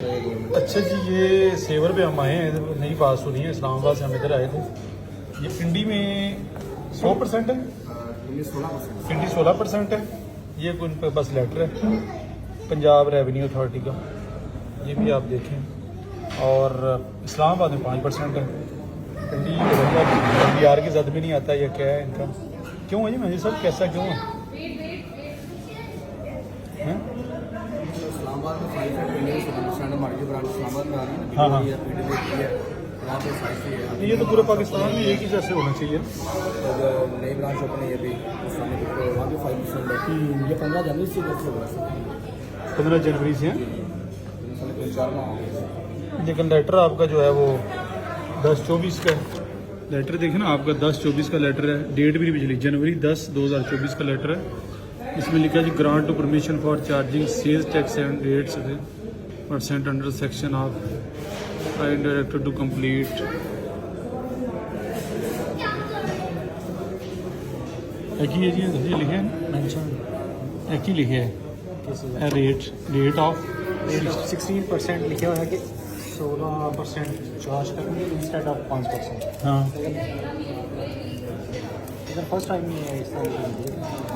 अच्छा जी, ये सेवर पे हम आए हैं, नई बात सुनी है, इस्लामाबाद से हम इधर आए थे। ये पिंडी में 100% है, पिंडी 16% है। ये उन पर बस लेटर है पंजाब रेवेन्यू अथॉरिटी का, ये भी आप देखें। और इस्लामाबाद में 5% है। पिंडी बिहार की जद भी नहीं आता, ये क्या है इनका? क्यों है जी मैं सर, कैसा क्यों है? इस्लामाबाद में 5% हमारी जो ब्रांच इस्लामाबाद में आ रही है, हाँ हाँ, वहाँ पे 5 ये तो पूरे पाकिस्तान में एक ही जैसे होना चाहिए। जो नई ब्रांच ओपन है ये भी वहाँ भी 5% है। ये 15 जनवरी से होगा, 15 जनवरी से है। 4 माह हो गए। लेकिन लेटर आपका जो है वो 10-24 का है। लेटर देखें ना, आपका 10-24 का लेटर है। डेट भी नहीं पिछली, जनवरी 10, 2024 का लेटर है। इसमें लिखा है जी, grant to permission for charging sales tax and rates % under section of I director to complete. एक ही है जी, ये लिखे हैं मेंशन एक ही लिखे है रेट ऑफ 16% लिखे हुआ है कि 16% चार्ज करेंगे इंस्टेड ऑफ 5%। हाँ। फर्स्ट टाइम नहीं है इस तरह